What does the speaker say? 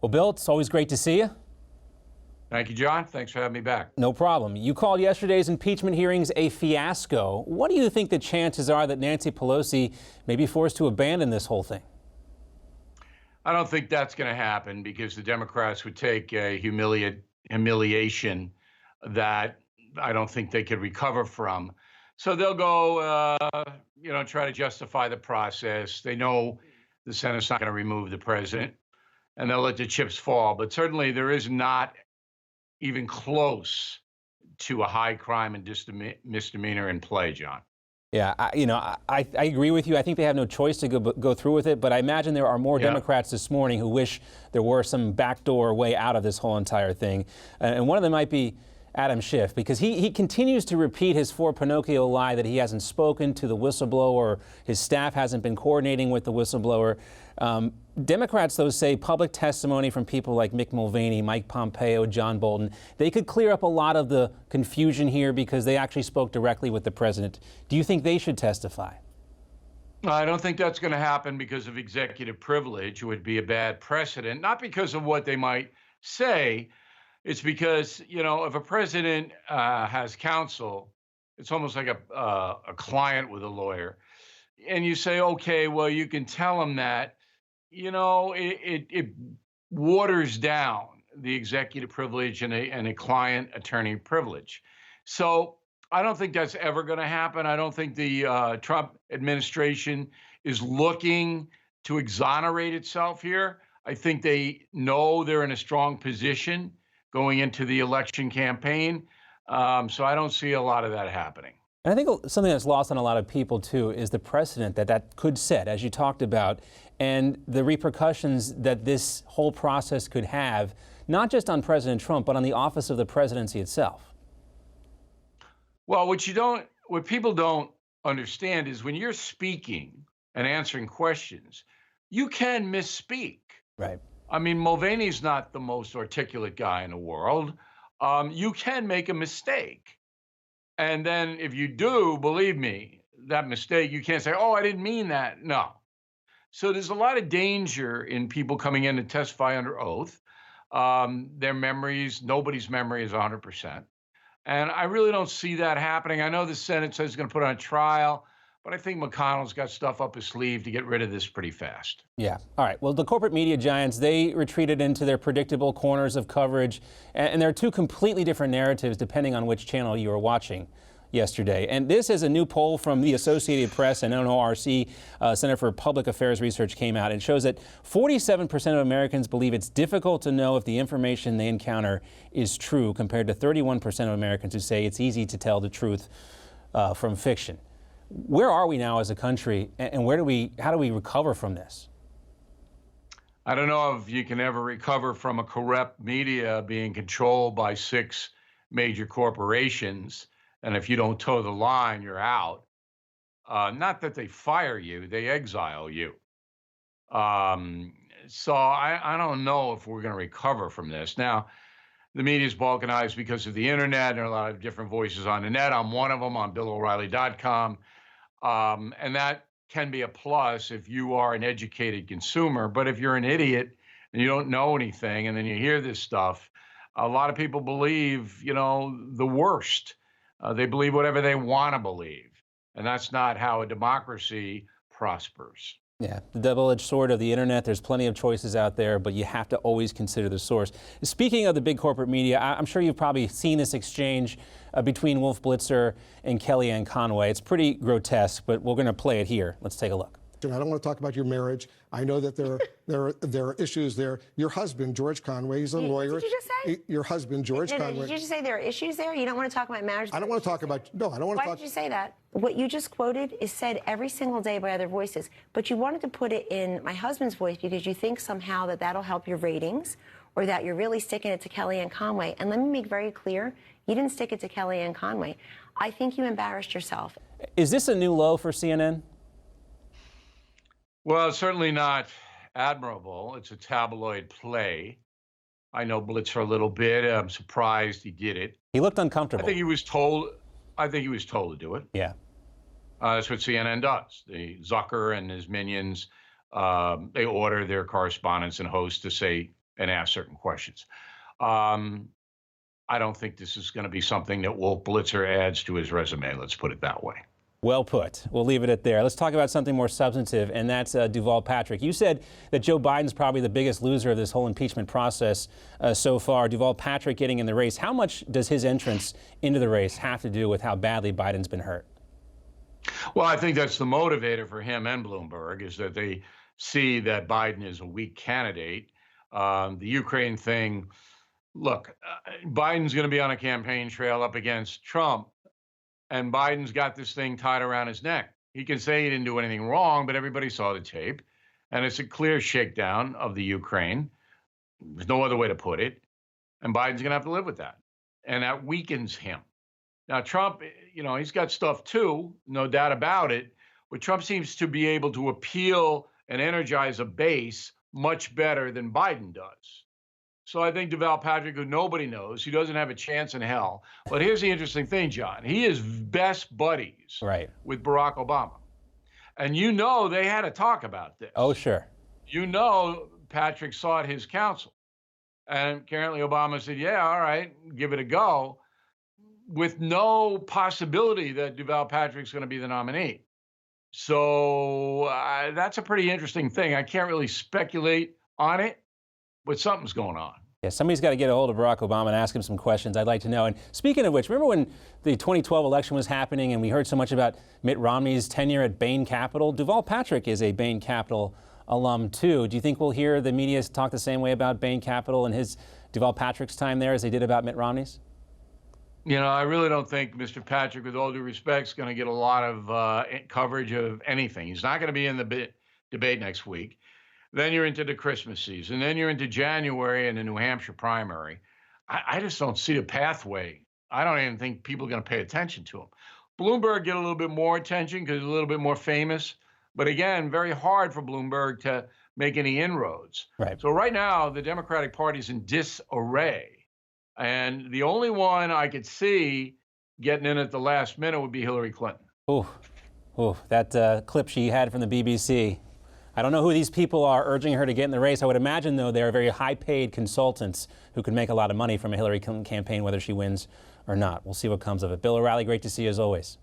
Well, Bill, it's always great to see you. Thank you, John. Thanks for having me back. No problem. You called yesterday's impeachment hearings a fiasco. What do you think the chances are that Nancy Pelosi may be forced to abandon this whole thing? I don't think that's going to happen because the Democrats would take a humiliation that I don't think they could recover from. So they'll go, try to justify the process. They know the Senate's not going to remove the president, and they'll let the chips fall. But certainly there is not even close to a high crime and misdemeanor in play, John. Yeah, I agree with you. I think they have no choice to go through with it, but I imagine there are more Democrats this morning who wish there were some backdoor way out of this whole entire thing. And one of them might be Adam Schiff, because he continues to repeat his Fort Pinocchio lie that he hasn't spoken to the whistleblower, his staff hasn't been coordinating with the whistleblower. Democrats, though, say public testimony from people like Mick Mulvaney, Mike Pompeo, John Bolton, they could clear up a lot of the confusion here because they actually spoke directly with the president. Do you think they should testify? I don't think that's going to happen because of executive privilege. It would be a bad precedent, not because of what they might say. It's because, if a president has counsel, it's almost like a client with a lawyer. And you say, okay, well, you can tell him that, it waters down the executive privilege and a client attorney privilege. So I don't think that's ever going to happen. I don't think the Trump administration is looking to exonerate itself here. I think they know they're in a strong position going into the election campaign. So I don't see a lot of that happening. And I think something that's lost on a lot of people, too, is the precedent that could set, as you talked about, and the repercussions that this whole process could have, not just on President Trump, but on the office of the presidency itself. Well, what people don't understand is when you're speaking and answering questions, you can misspeak. Right. I mean, Mulvaney's not the most articulate guy in the world. You can make a mistake. And then if you do, believe me, that mistake, you can't say, oh, I didn't mean that. No. So there's a lot of danger in people coming in to testify under oath. Their memories, nobody's memory is 100%. And I really don't see that happening. I know the Senate says it's going to put on a trial, but I think McConnell's got stuff up his sleeve to get rid of this pretty fast. Yeah. All right. Well, the corporate media giants, they retreated into their predictable corners of coverage. And there are two completely different narratives depending on which channel you are watching yesterday. And this is a new poll from the Associated Press and NORC, Center for Public Affairs Research, came out. It shows that 47% of Americans believe it's difficult to know if the information they encounter is true, compared to 31% of Americans who say it's easy to tell the truth from fiction. Where are we now as a country, and how do we recover from this? I don't know if you can ever recover from a corrupt media being controlled by 6 major corporations. And if you don't toe the line, you're out. Not that they fire you, they exile you. So I don't know if we're going to recover from this. Now, the media is balkanized because of the internet. There are a lot of different voices on the net. I'm one of them on BillO'Reilly.com. And that can be a plus if you are an educated consumer. But if you're an idiot and you don't know anything, and then you hear this stuff, a lot of people believe, the worst. They believe whatever they want to believe. And that's not how a democracy prospers. Yeah, the double-edged sword of the internet. There's plenty of choices out there, but you have to always consider the source. Speaking of the big corporate media, I'm sure you've probably seen this exchange between Wolf Blitzer and Kellyanne Conway. It's pretty grotesque, but we're going to play it here. Let's take a look. I don't want to talk about your marriage. I know that there are issues there. Your husband, George Conway, he's a lawyer. Did you just say? Your husband, George Conway. Did you just say there are issues there? You don't want to talk about marriage? I don't want to talk about. No, I don't want to talk. Why did you say that? What you just quoted is said every single day by other voices, but you wanted to put it in my husband's voice because you think somehow that that'll help your ratings, or that you're really sticking it to Kellyanne Conway. And let me make very clear, you didn't stick it to Kellyanne Conway. I think you embarrassed yourself. Is this a new low for CNN? Well, it's certainly not admirable. It's a tabloid play. I know Blitzer a little bit. I'm surprised he did it. He looked uncomfortable. I think he was told to do it. Yeah. That's what CNN does. Zucker and his minions, they order their correspondents and hosts to say and ask certain questions. I don't think this is going to be something that Wolf Blitzer adds to his resume. Let's put it that way. Well put. We'll leave it at there. Let's talk about something more substantive, and that's Duval Patrick. You said that Joe Biden's probably the biggest loser of this whole impeachment process so far. Duval Patrick getting in the race. How much does his entrance into the race have to do with how badly Biden's been hurt? Well, I think that's the motivator for him and Bloomberg, is that they see that Biden is a weak candidate. The Ukraine thing, look, Biden's going to be on a campaign trail up against Trump, and Biden's got this thing tied around his neck. He can say he didn't do anything wrong, but everybody saw the tape, and it's a clear shakedown of the Ukraine. There's no other way to put it. And Biden's going to have to live with that. And that weakens him. Now, Trump, he's got stuff too, no doubt about it. But Trump seems to be able to appeal and energize a base much better than Biden does. So I think Duval Patrick, who nobody knows, he doesn't have a chance in hell. But here's the interesting thing, John. He is best buddies with Barack Obama. And they had a talk about this. Oh, sure. Patrick sought his counsel. And apparently Obama said, yeah, all right, give it a go, with no possibility that Duval Patrick's going to be the nominee. So that's a pretty interesting thing. I can't really speculate on it, but something's going on. Yeah, somebody's got to get a hold of Barack Obama and ask him some questions. I'd like to know. And speaking of which, remember when the 2012 election was happening and we heard so much about Mitt Romney's tenure at Bain Capital? Duval Patrick is a Bain Capital alum too. Do you think we'll hear the media talk the same way about Bain Capital and his Duval Patrick's time there as they did about Mitt Romney's? I really don't think Mr. Patrick, with all due respect, is going to get a lot of coverage of anything. He's not going to be in the debate next week. Then you're into the Christmas season. Then you're into January and the New Hampshire primary. I just don't see a pathway. I don't even think people are going to pay attention to him. Bloomberg get a little bit more attention because he's a little bit more famous. But again, very hard for Bloomberg to make any inroads. Right. So right now, the Democratic Party's in disarray. And the only one I could see getting in at the last minute would be Hillary Clinton. That clip she had from the BBC. I don't know who these people are urging her to get in the race. I would imagine, though, they're very high-paid consultants who can make a lot of money from a Hillary Clinton campaign, whether she wins or not. We'll see what comes of it. Bill O'Reilly, great to see you as always.